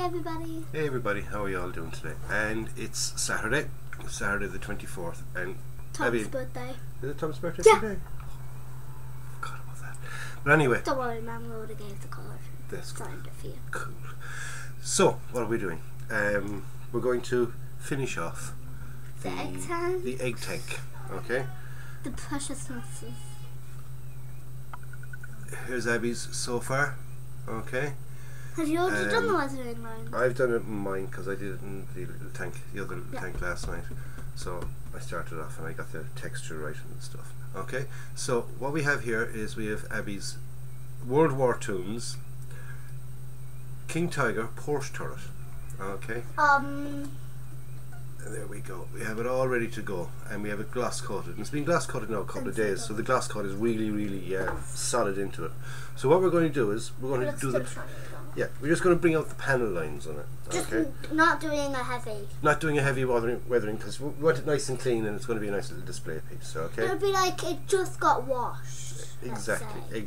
everybody. Hey everybody, how are you all doing today? And it's Saturday the 24th, and Tom's birthday. Is it Tom's birthday Oh, today? Forgot about that. But anyway, don't worry, Mum would have gave the colour. That's signed it for you. Cool. So, what are we doing? We're going to finish off the egg tank. The egg tank, okay? The preciousnesses. Here's Abby's so far, okay? Have you already done the weathering line? I've done it in mine because I did it in the other little tank last night. So I started off and I got the texture right and stuff. Okay, so what we have here is we have Abby's World War Toons King Tiger Porsche turret. Okay. And there we go. We have it all ready to go, and we have it gloss coated. And it's been gloss coated now a couple of days, so the gloss coat is really solid into it. So what we're going to do is we're going to do we're just going to bring out the panel lines on it. Just okay? not doing a heavy. Not doing a heavy weathering because we want it nice and clean, and it's going to be a nice little display piece. Okay. It'll be like it just got washed. Exactly. It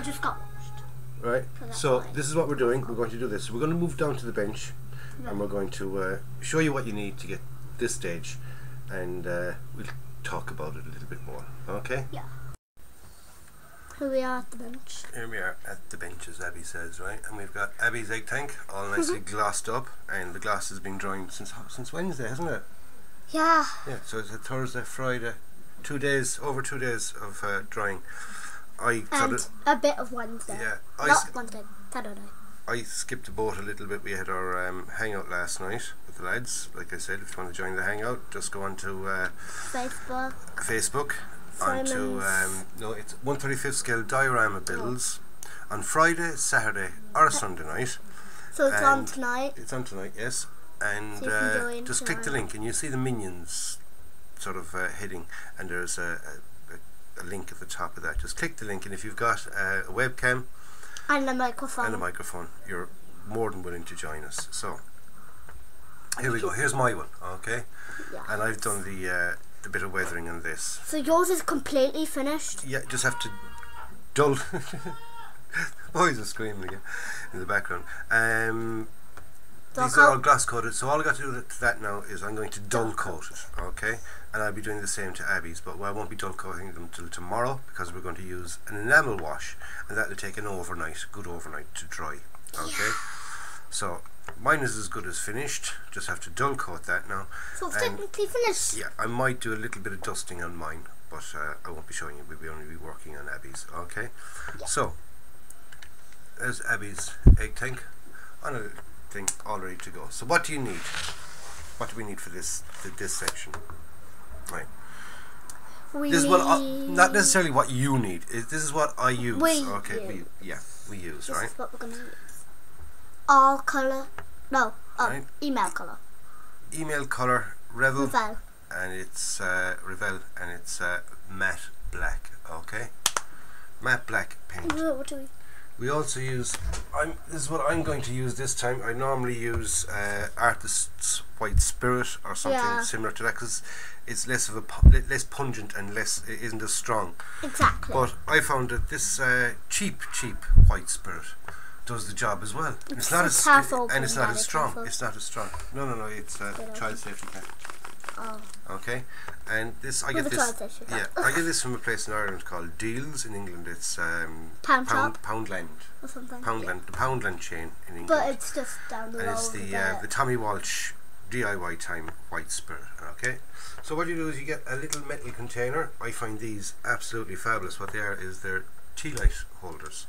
just got washed. Right. So this is what we're doing. We're going to do this. So we're going to move down to the bench, and we're going to show you what you need to get this stage, and we'll talk about it a little bit more. Okay? Yeah. Here we are at the bench. Here we are at the bench, as Abby says, right? And we've got Abby's egg tank all nicely glossed up, and the glass has been drying since Wednesday, hasn't it? Yeah. Yeah. So it's a Thursday, Friday, over 2 days of drying. A bit of Wednesday. Yeah. Not Wednesday. Saturday. I skipped the boat a little bit. We had our hangout last night with the lads. Like I said, if you want to join the hangout, just go on to Facebook. Onto it's 1/35th scale diorama builds on Friday, Saturday, or Sunday night. So it's on tonight. It's on tonight, yes. And so just click the link, and you see the minions sort of heading, and there's a link at the top of that. Just click the link, and if you've got a webcam and a microphone, you're more than willing to join us. So here we go. Here's my one, okay? Yeah. And I've done the bit of weathering on this. So yours is completely finished? Yeah, just have to dull. Boys are screaming again in the background. These are all gloss coated, so all I got to do to that now is I'm going to dull coat it, okay? And I'll be doing the same to Abby's, but I won't be dull coating them till tomorrow because we're going to use an enamel wash, and that'll take an good overnight to dry, okay? So mine is as good as finished, just have to dull coat that now. So it's technically finished? Yeah, I might do a little bit of dusting on mine, but I won't be showing you, we'll only be working on Abby's, okay? Yeah. So, there's Abby's egg tank on a thing all ready to go. So what do you need? What do we need for this section? Right. This is what not necessarily what you need. This is what I use. We use, right? This is what we're going to use. All colour. No. Right. Email colour. Email colour. Revel. And it's Revel, and it's matte black. Okay. Matte black paint. What do we also use. This is what I'm going to use this time. I normally use Artist's White Spirit or something similar to that because it's less pungent and it isn't as strong. Exactly. But I found that this cheap White Spirit does the job as well. It's not as strong. It's not as strong. No. It's child safety pack. Oh. Okay, and this I get this. Yeah, I get this from a place in Ireland called Deals. In England, it's Poundland or something. The Poundland chain in England. But it's just down the road. And it's the Tommy Walsh DIY Time White Spirit. Okay, so what you do is you get a little metal container. I find these absolutely fabulous. What they are is they're tea light holders.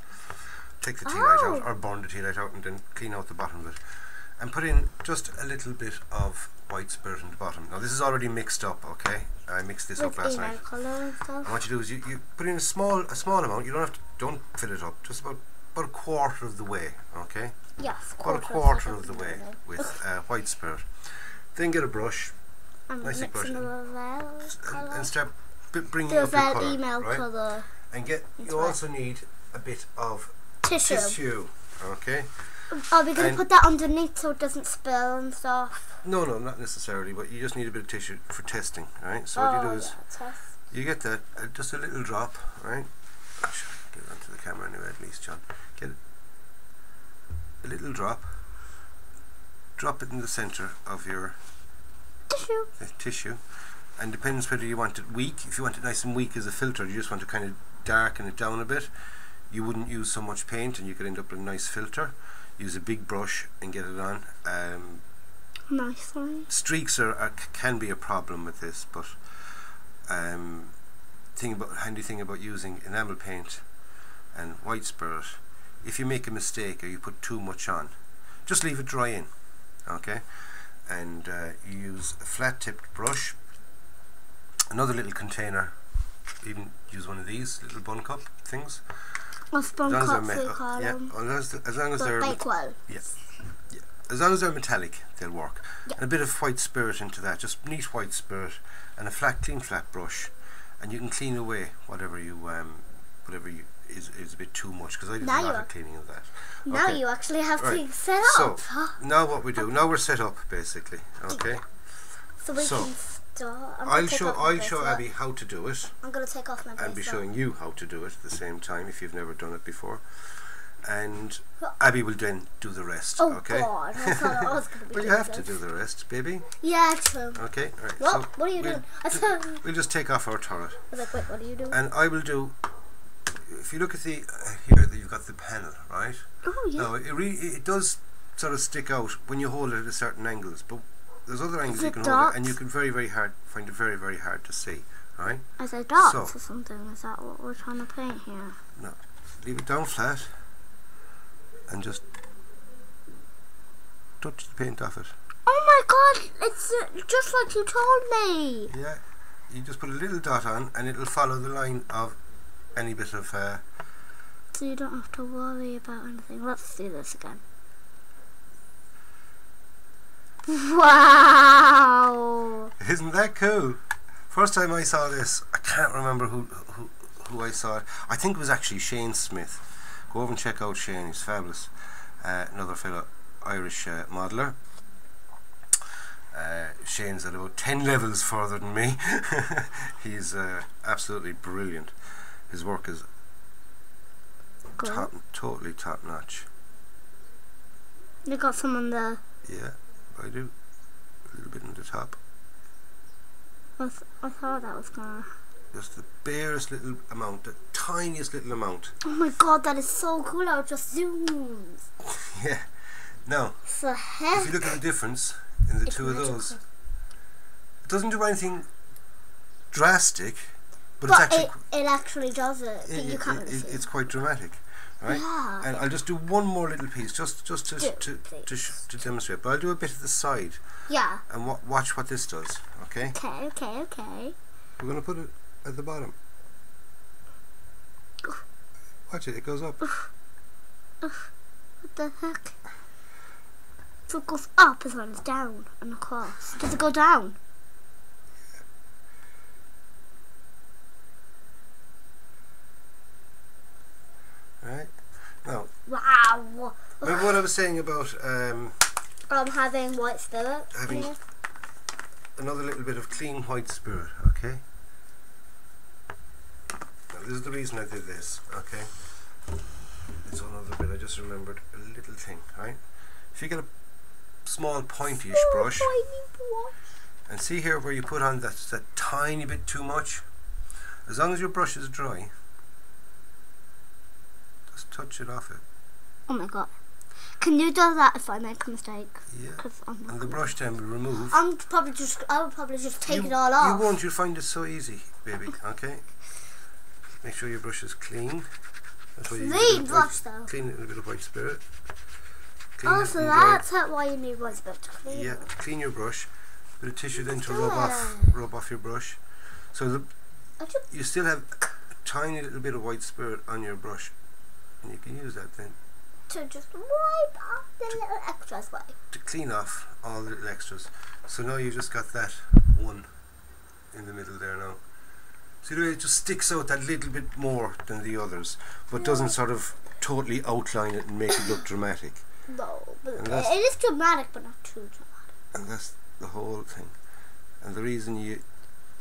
Take the tea light out, or burn the tea light out, and then clean out the bottom of it, and put in just a little bit of white spirit in the bottom. Now this is already mixed up, okay? I mixed this up last night. And what you do is you put in a small amount. You don't fill it up. Just about a quarter of the way, okay? Yes. About a quarter of the way with white spirit. Then get a brush, nice brush, and start bringing up your colour, right? Colour. And you also need a bit of tissue, okay? Are we going to put that underneath so it doesn't spill and stuff? No, not necessarily, but you just need a bit of tissue for testing, right? So what you do is, you get that, just a little drop, right? Get it onto the camera anyway, at least, John. Get a little drop, drop it in the centre of your tissue, and depends whether you want it weak. If you want it nice and weak as a filter, you just want to kind of darken it down a bit, you wouldn't use so much paint and you could end up with a nice filter. Use a big brush and get it on. Nice one. Streaks can be a problem with this, but handy thing about using enamel paint and white spirit, if you make a mistake or you put too much on, just leave it dry in, okay? And you use a flat tipped brush, another little container, even use one of these little bun cup things. What's bun cups they call them? As long as they're as long as they're metallic, they'll work. And a bit of white spirit into that, just neat white spirit, and a clean flat brush, and you can clean away whatever is a bit too much, because I did a lot of cleaning of that. Now you actually have to set up. So now what we do? Now we're set up basically. Okay. So we can start. I'll show Abby how to do it. I'm gonna take off my bracelet. And be showing you how to do it at the same time if you've never done it before. And Abby will then do the rest. Oh okay? God, I thought I was gonna be. Well, you have to do the rest, baby. Yeah, true. Okay, all right. What? So What are you doing? We'll just take off our turret. I was like, wait, what are you doing? And I will do. If you look at the here, you've got the panel, right? Oh yeah. Now it does sort of stick out when you hold it at certain angles, but there's other angles you can hold it, and you can find it very hard to see, right? Is there dots or something? Is that what we're trying to paint here? No, leave it down flat, and just touch the paint off it. Oh my God! It's just like you told me. Yeah, you just put a little dot on, and it'll follow the line of any bit of. So you don't have to worry about anything. Let's do this again. Wow! Isn't that cool? First time I saw this, I can't remember who I saw it. I think it was actually Shane Smith. Go over and check out Shane, he's fabulous. Another fellow Irish modeller. Shane's at about 10 levels further than me. He's absolutely brilliant. His work is totally top notch. You got some on there. Yeah, I do. A little bit in the top. I thought that was gonna. Just the barest little amount, the tiniest little amount. Oh my God, that is so cool how it just zooms. Yeah. Now, so if you look at the difference in the two of those, it doesn't do anything drastic, but it actually does it. But you can't really see. It's quite dramatic, right? Yeah. And I'll just do one more little piece, just to demonstrate. But I'll do a bit at the side. Yeah. And watch what this does. Okay. Okay. We're gonna put it at the bottom. Watch it. It goes up. What the heck? So it goes up as well as down and across. Does it go down? Right. Now. Wow. Remember what I was saying about having white spirit. Having another little bit of clean white spirit. Okay. Now, this is the reason I did this. Okay. It's another bit. I just remembered a little thing. Right. If you get a small pointyish brush, and see here where you put on that tiny bit too much, as long as your brush is dry, just touch it off it. Oh my God. Can you do that if I make a mistake? Yeah. And the brush then will remove. I would probably just take it all off. You won't. You'll find it so easy, baby. Okay. Make sure your brush is clean. That's why you clean brush though. Clean it with a bit of white spirit. Oh, so that's why you need white spirit to clean. Yeah. Clean your brush. Bit of tissue then to rub off your brush. So you still have a tiny little bit of white spirit on your brush, and you can use that then to just wipe off the little extras, to clean off all the little extras. So now you just got that one in the middle there now. See the way it just sticks out that little bit more than the others, but doesn't sort of totally outline it and make it look dramatic. No, but it is dramatic, but not too dramatic. And that's the whole thing. And the reason you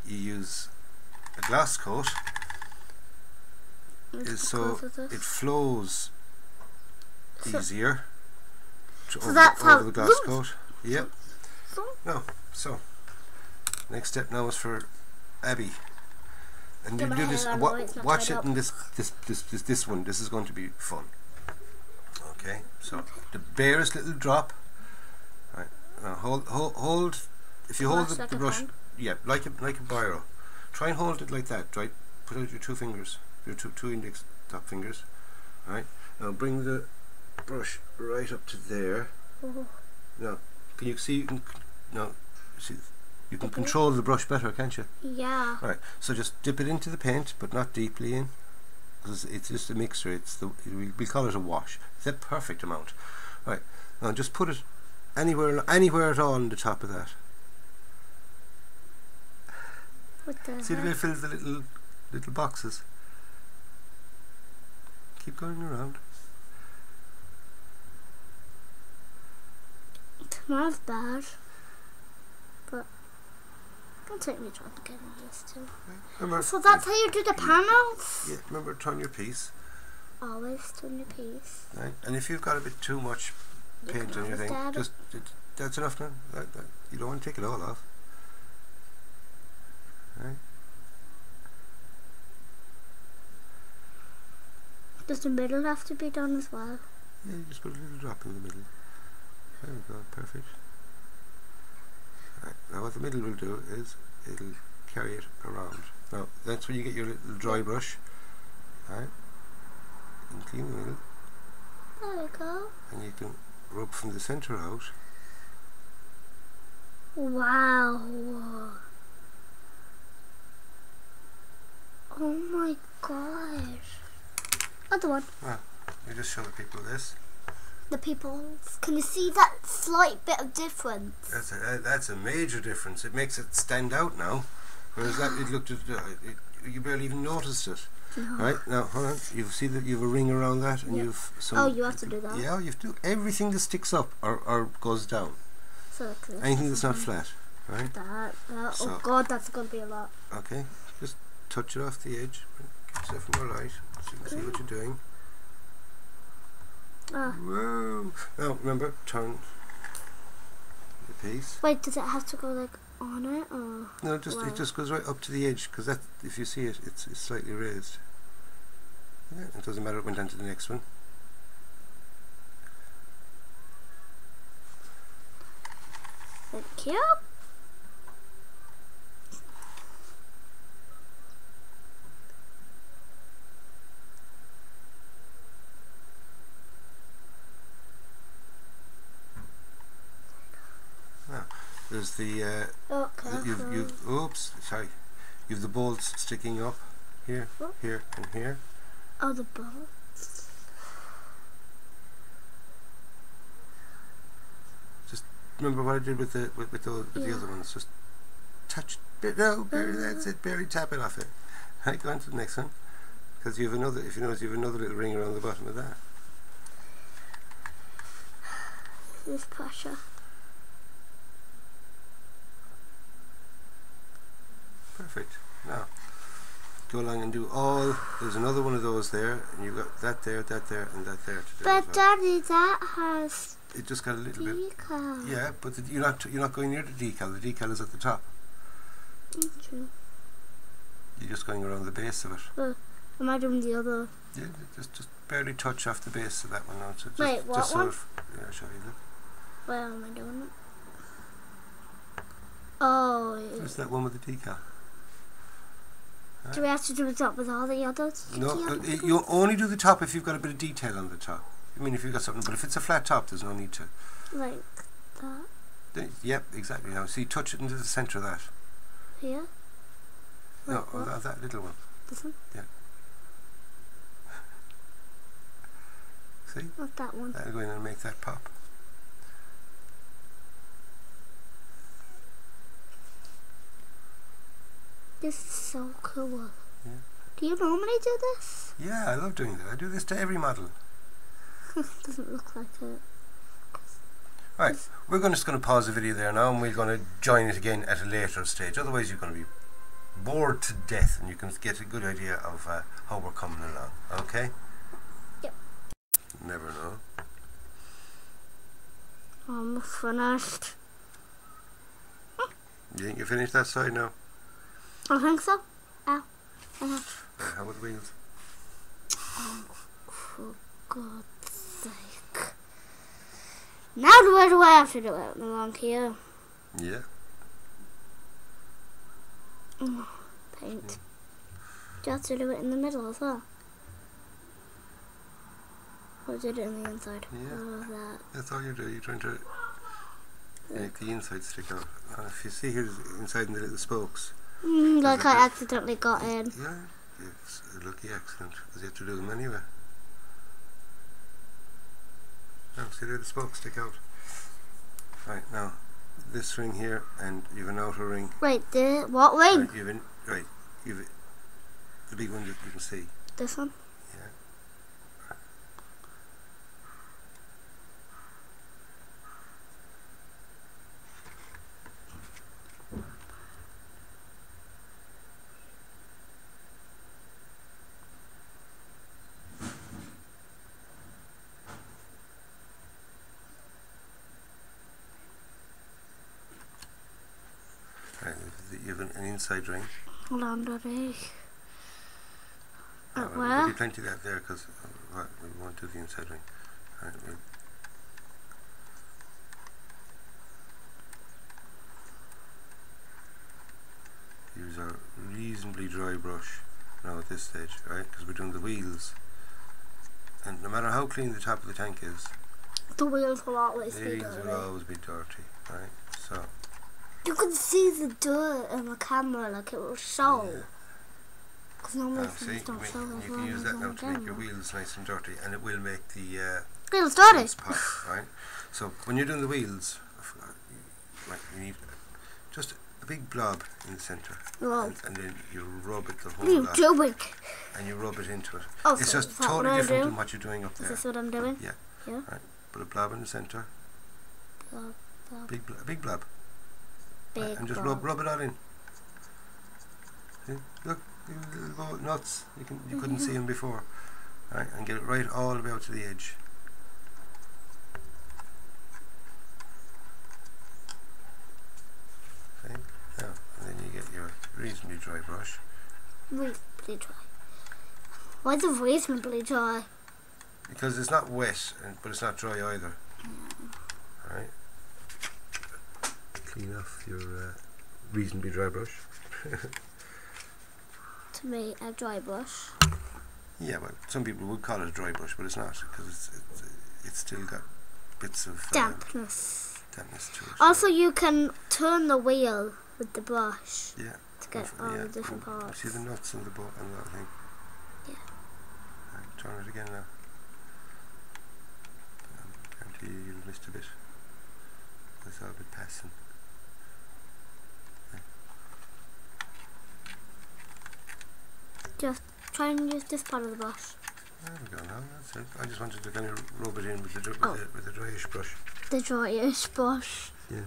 use a glass coat is so it flows easier over the glass coat. Yep. So? No. So, next step now is for Abby. And Get you my do hair this. on, no, it's not Watch tied it up. in this one. This is going to be fun. Okay. So the barest little drop. Right. Now hold. If you hold Like the a brush, fan. yeah, like a biro. Try and hold it like that. Right. Put out your two fingers, your two index top fingers. Right. Now bring the brush right up to there. Oh. Now, can you see? Now, see. You can control the brush better, can't you? Yeah. Right. So just dip it into the paint, but not deeply in, because it's just a mixture. We call it a wash. It's a perfect amount. Right. Now just put it anywhere at all on the top of that. What the See the way heck? it fills the little boxes. Keep going around. It smells bad. But it'll take me time to get used to. Remember, So that's how you do the panels? yeah. Remember, turn your piece. Always turn your piece. Right. And if you've got a bit too much paint on your thing, just that's enough now. You don't want to take it all off. Right. Does the middle have to be done as well? Yeah, you just put a little drop in the middle. There we go, perfect. Right, now what the middle will do is it'll carry it around. Now that's when you get your little dry brush. Right, and clean the middle, There we go. and you can rub from the centre out. Wow. Oh my gosh. Other one. You just show the people this. The people. Can you see that slight bit of difference? That's a major difference. It makes it stand out now, whereas that it looked you barely even noticed it. No. Right, now hold on. You see that you've a ring around that, and Yep. you've some. Oh, you have to do that. Yeah, you have to do everything that sticks up or goes down. So like this. Anything that's not flat, right? That. So- Oh god, that's going to be a lot. Okay, just touch it off the edge. Get yourself more light so you can see what you're doing. Whoa! Now remember, turn the piece. Wait, does it have to go like on it or? No, Wow. it just goes right up to the edge, because that, if you see it, it's slightly raised. Yeah, it doesn't matter. It went on to the next one. Thank you. There's the Okay. oops, sorry. You've the bolts sticking up here, What? here, and here. Oh, the bolt. Remember what I did with the other ones? Just touch. That's it. Barely tap it off it. Right, go on to the next one, because you have another. If you notice, you have another little ring around the bottom of that. This pressure. Perfect. Now, go along and do all. There's another one of those there, and you've got that there, and that there to do. But as well. Daddy, that has It just got a little bit. decal. Yeah, but you're not going near the decal. The decal is at the top. True. You're just going around the base of it. Am I doing the other? Yeah, just barely touch off the base of that one now. So Wait, what just one? Yeah, I'll show you. Look. Where am I doing it? Oh. There's that one with the decal. Do we have to do the top with all the others? No, you only do the top if you've got a bit of detail on the top. I mean, if you've got something, but if it's a flat top, there's no need to. Like that. Yep, exactly. Now, see, touch it into the centre of that. Here? No, Like what? that little one. This one? Yeah. See? Not that one. That'll go in and make that pop. This is so cool. Yeah. Do you normally do this? Yeah, I love doing that. I do this to every model. Doesn't look like it. Right, we're just going to pause the video there now, and we're going to join it again at a later stage. Otherwise, you're going to be bored to death, and you can get a good idea of how we're coming along. Okay? Yep. Never know. Oh, almost finished. You think you finished that side now? I think so. Ow. How about the wheels? Oh, for God's sake. Now where do I have to do it? Along here. Yeah. Oh, paint. Do you have to do it in the middle as well? Or did it on the inside? Yeah. What was that? That's all you do. You're trying to make the inside stick out. And if you see here inside in the little spokes. Like I accidentally got in. Yeah, it's a lucky accident because you have to do them anyway. Now, see there the spokes stick out. Right, now this ring here, and you've an outer ring. Right, what ring? You've the big one that you can see. This one? Yeah. Right, you have an inside ring. Hold on, Daddy. There'll Where? be plenty of that there because we won't do the inside ring. Right, we'll use a reasonably dry brush now at this stage, right? Because we're doing the wheels, and no matter how clean the top of the tank is, The wheels will always the be wheels dirty. will always be dirty, right? So You can see the dirt in the camera, like it will show. yeah. Because normally See, things don't show you as can well use as that on now the to make your camera. wheels nice and dirty, and it will make the Wheels dirty. wheels pop, right? So when you're doing the wheels, you need just a big blob in the centre, Whoa. and then you rub it the What whole are you lot, doing? and you rub it into it. Oh, It's so just is that what totally I different do? than what you're doing up Is there. this what I'm doing? Yeah. Yeah. Right. Put a blob in the centre, Blob, blob, a big blob, big and just blob. rub it all in. See? Look, little nuts. You couldn't see them before, right? And get it right all the way out to the edge. See? Now, and then you get your reasonably dry brush. Reasonably dry. Why is it reasonably dry? Because it's not wet, but it's not dry either. Right? Clean off your reasonably dry brush. To me, a dry brush. Yeah, well, some people would call it a dry brush, but it's not because it's still got bits of Dampness. dampness to it. Also, you can turn the wheel with the brush Yeah. to get all the different parts. See the nuts and the bolt and that thing. Yeah. Right, turn it again now. Guarantee you'll miss a bit. That's all a bit passing. Just try and use this part of the brush. There we go now, that's it. I just wanted to kind of rub it in with the with the dryish brush. The dryish brush. Yeah.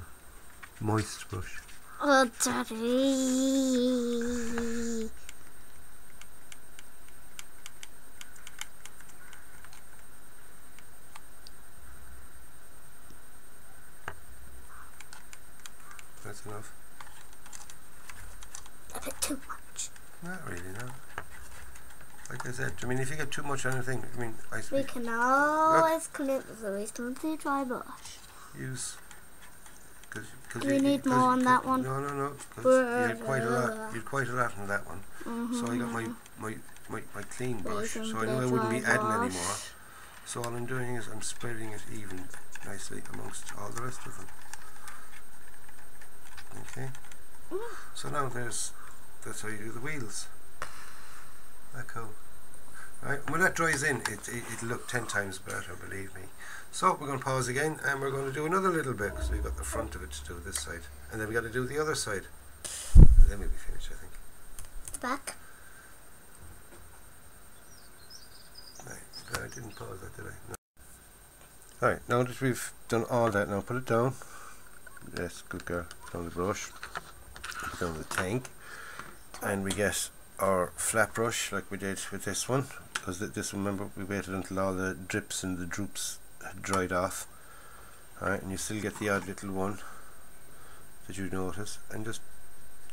Moist brush. Oh, Daddy. That's enough. A bit too much. Not really, no. Like I said, I mean, if you get too much on anything, I mean, We can always clean it with a reasonably dry brush. use. Cause Do we need more on that one? No. Because you had quite a lot. You had quite a lot on that one. Mm-hmm. So I got my clean brush. So I Reasonably knew I wouldn't be dry adding brush. any more. So all I'm doing is I'm spreading it even nicely amongst all the rest of them. Okay. So now that's how you do the wheels. That cool. Right, when that dries in, it'll look 10 times better, believe me. So we're going to pause again, and we're going to do another little bit. So we've got the front of it to do this side, and then we got to do the other side, and then we'll be finished, I think. Back. Right, I didn't pause that, did I? No. Alright, now that we've done all that, now put it down. Yes, good girl. Down the brush, put down the tank, and we get our flat brush like we did with this one, because this one, remember, we waited until all the drips and the droops had dried off, Alright, and you still get the odd little one that you notice, and just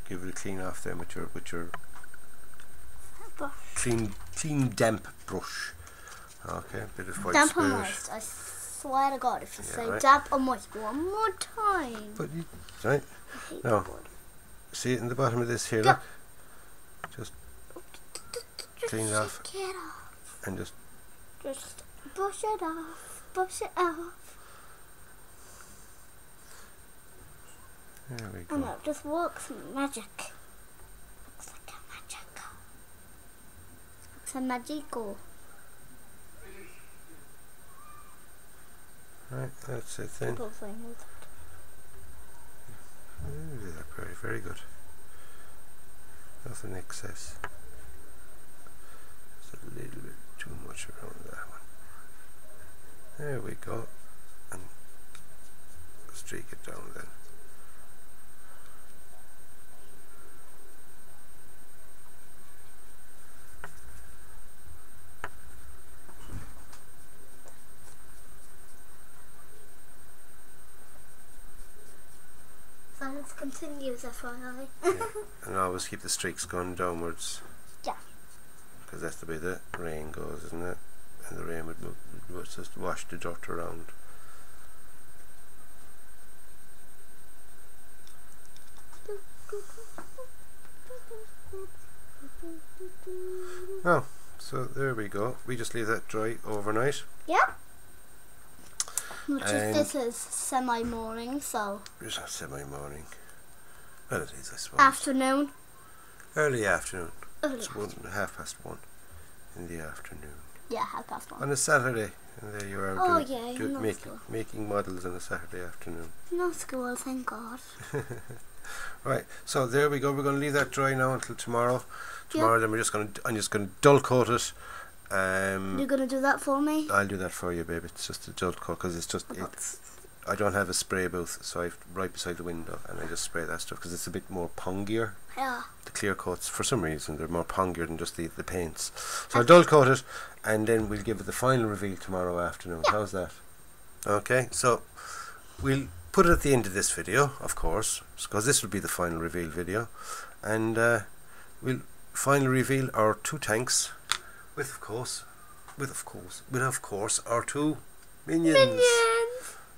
give it a clean off then with your clean damp brush. Okay, a bit of white damp spirit. and moist. I swear to God, if you say right. damp and moist one more time. But you, right now, see it in the bottom of this here. Yeah. Look, just clean it off, and just brush it off. Brush it off. there we go. And it just works magic. Looks like a magic. It's a magical. Right, that's it then. Simple thing, isn't it? Very, very good. Nothing excess. It's a little bit too much around that one. There we go. And streak it down then. Silence continues, FYI. Yeah. And always keep the streaks going downwards. Yeah. Because that's the way the rain goes, isn't it? And the rain would just wash the dirt around. Oh, so there we go. We just leave that dry overnight. Yeah. Which is, this is semi-morning, so... It's not semi-morning. Well, it is, I suppose. Afternoon. Early afternoon. Early It's 1:30 in the afternoon. Yeah, 1:30. On a Saturday. And there you are Oh yeah, not making models on a Saturday afternoon. No school, thank God. Right, so there we go. We're going to leave that dry now until tomorrow. Tomorrow, then I'm just going to dull coat it. You're going to do that for me? I'll do that for you, babe. It's just a dull coat because it's just I don't have a spray booth, so I've right beside the window, and I just spray that stuff because it's a bit more pongier. Yeah. The clear coats, for some reason, they're more pongier than just the paints. So I'll dull coat it, and then we'll give it the final reveal tomorrow afternoon. Yeah. How's that? Okay, so we'll put it at the end of this video, of course, because this will be the final reveal video, and we'll finally reveal our 2 tanks with of course our 2 minions.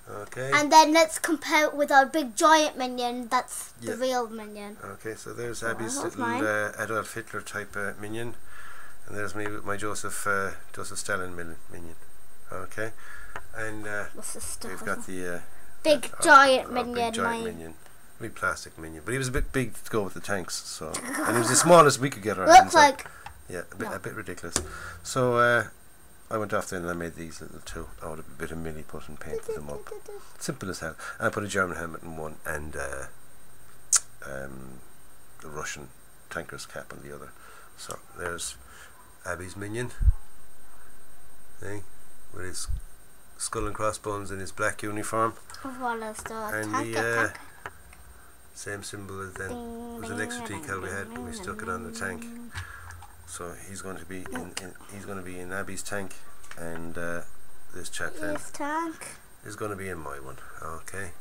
Okay. And then let's compare it with our big giant minion. That's the real minion. Okay, so there's Abby's little Adolf Hitler type minion, and there's me with my Joseph Stalin minion. Okay, and we've got the big giant minion. Big giant minion. Big plastic minion, but he was a bit big to go with the tanks, so and he was the smallest we could get our hands on. Yeah, a bit ridiculous. So I went off there and I made these little 2 out of a bit of mini put and painted them up. Simple as hell. And I put a German helmet in one and the Russian tanker's cap on the other. So there's Abby's minion, with his skull and crossbones in his black uniform. As well as the and the same symbol as then. It was an extra decal we had and we stuck it on the tank. So he's going to be in Abby's tank, and this chap then is going to be in my one. Okay,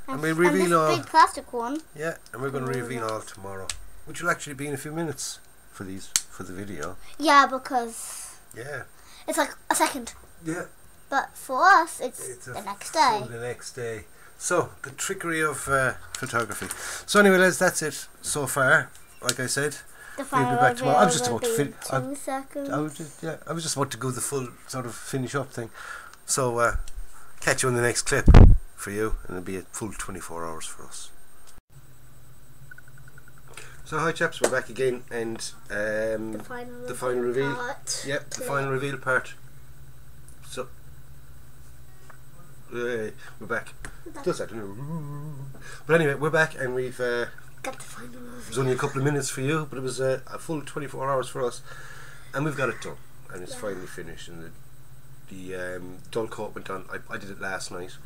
and we reveal all. Big plastic one. Yeah, and we're going to reveal all tomorrow, which will actually be in a few minutes for the video. Yeah, because it's like a second. Yeah. But for us, it's the next day. The next day. So the trickery of photography. So anyway, lads, that's it so far. Like I said. We'll be back tomorrow. I was just about to finish. I was just about to go the full sort of finish up thing. So catch you on the next clip for you, and it'll be a full 24 hours for us. So hi chaps, we're back again, and the final reveal. Yep, the final reveal part. So we're back. Does that? But anyway, we're back, and we've. It was only a couple of minutes for you, but it was a full 24 hours for us, and we've got it done, and it's finally finished, and the dull coat went on. I did it last night,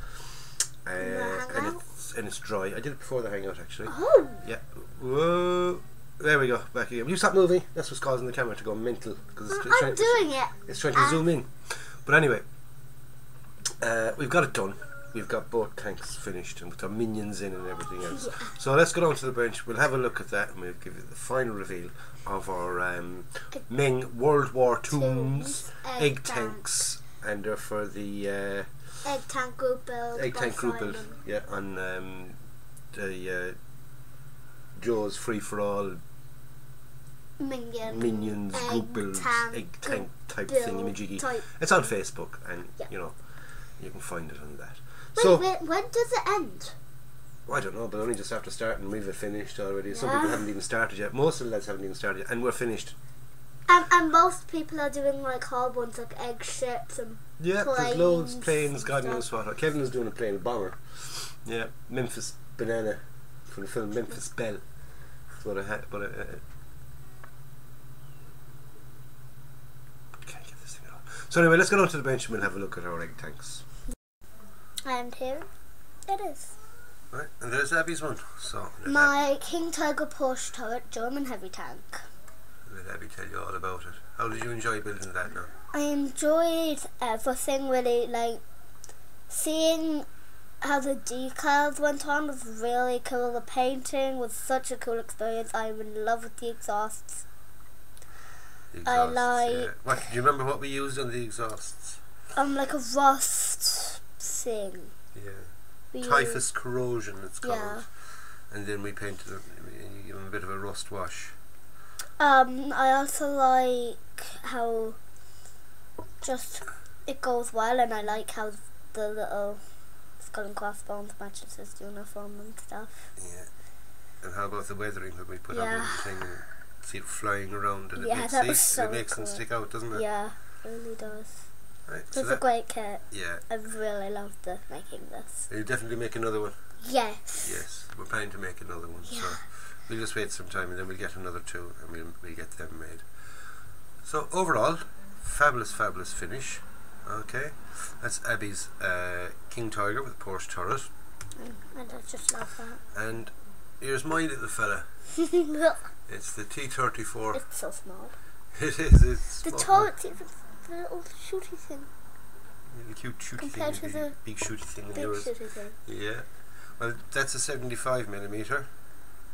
and it's dry. I did it before the hangout actually. Oh. Yeah. Whoa. There we go. Back again. Will you stop moving? That's what's causing the camera to go mental because it's doing it. It's trying to zoom in. But anyway, we've got it done. we've got both tanks finished and with our minions in and everything else. Yeah. So let's go down to the bench. We'll have a look at that and we'll give you the final reveal of our MENG World War Toons egg tanks, and they're for the egg tank group build. Yeah, on the Joe's Free for All Minions group builds egg tank type thingy-majiggy. It's on Facebook, and you know, you can find it on that. Wait, when does it end? Well, I don't know, but only just after starting. We've finished already. Some people haven't even started yet. Most of the lads haven't even started yet, and we're finished. And most people are doing like hard ones, like egg ships and planes. There's loads, planes, God knows what. Kevin is doing a plane bomber. Yeah, Memphis Banana from the film Memphis Belle. That's what I had. But can't get this thing off. So anyway, let's go down to the bench and we'll have a look at our egg tanks. And here it is. Right, and there's Abby's one. So my King Tiger Porsche turret German heavy tank. Let Abby tell you all about it. How did you enjoy building that now? I enjoyed everything really, like seeing how the decals went on was really cool. The painting was such a cool experience. I'm in love with the exhausts. I like. What do you remember? What we used on the exhausts? Like a rust thing. Yeah. Typhus corrosion, it's called. Yeah. And then we painted it. You give them a bit of a rust wash. I also like how just it goes well, and I like how the little skull and crossbones matches his uniform and stuff. Yeah. And how about the weathering that we put on the thing and see it flying around, and it makes them stick out, doesn't it? Yeah, it really does. Right, it's a great kit. Yeah. I really loved making this. Will you definitely make another one? Yes. Yes, we're planning to make another one. Yeah. So we'll just wait some time and then we'll get another two and we'll get them made. So overall, fabulous finish. Okay, that's Abby's King Tiger with Porsche turret. And I just love that. And here's my little fella. It's the T-34. It's so small. It is. It's the turret's even the little shooty thing. The cute shooty compared thing. To the big shooty thing. Big shooty thing. Yeah. Well, that's a 75mm.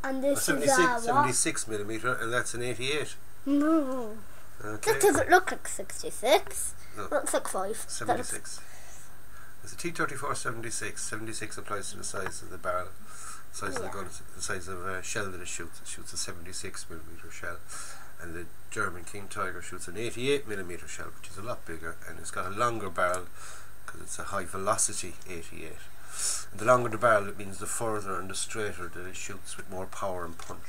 And this 76mm, and that's an 88. No. Okay. That doesn't look like 66. No. Looks like 5. 76. It's a T-34 76. 76 applies to the size of the barrel, size of the gun, the size of shell that it shoots. It shoots a 76mm shell, and the German King Tiger shoots an 88mm shell, which is a lot bigger, and it's got a longer barrel because it's a high velocity 88. And the longer the barrel, it means the further and the straighter that it shoots with more power and punch.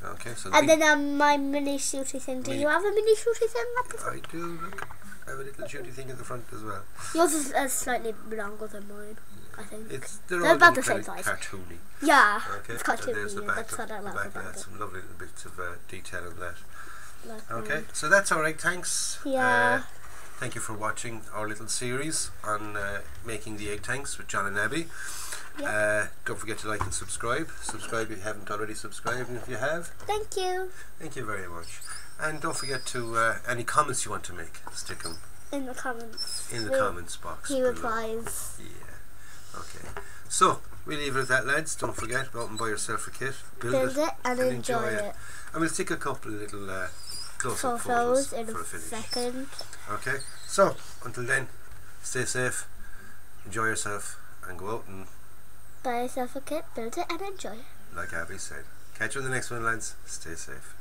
Okay, so and then my mini shooty thing. Do you have a mini shooty thing at the front? I do. Look, I have a little shooty thing at the front as well. Yours is slightly longer than mine, I think. They're all about the same size. Cartoony. Yeah, okay. It's cartoony. There's the back. That's what I love about it. Some lovely little bits of detail in that. Okay, so that's our egg tanks. Yeah. Thank you for watching our little series on making the egg tanks with John and Abby. Yep. Don't forget to like and subscribe. Subscribe if you haven't already subscribed, and if you have, thank you. Thank you very much. And don't forget to any comments you want to make, stick them in the comments. In the comments box. He replies. Yeah. Okay. So we leave it at that, lads. Don't forget, go out and buy yourself a kit. Build it and enjoy it. And we'll take a couple of little close-up photos in a second. Okay. So until then, stay safe, enjoy yourself, and go out and buy yourself a kit, build it, and enjoy it. Like Abby said. Catch you in the next one, lads. Stay safe.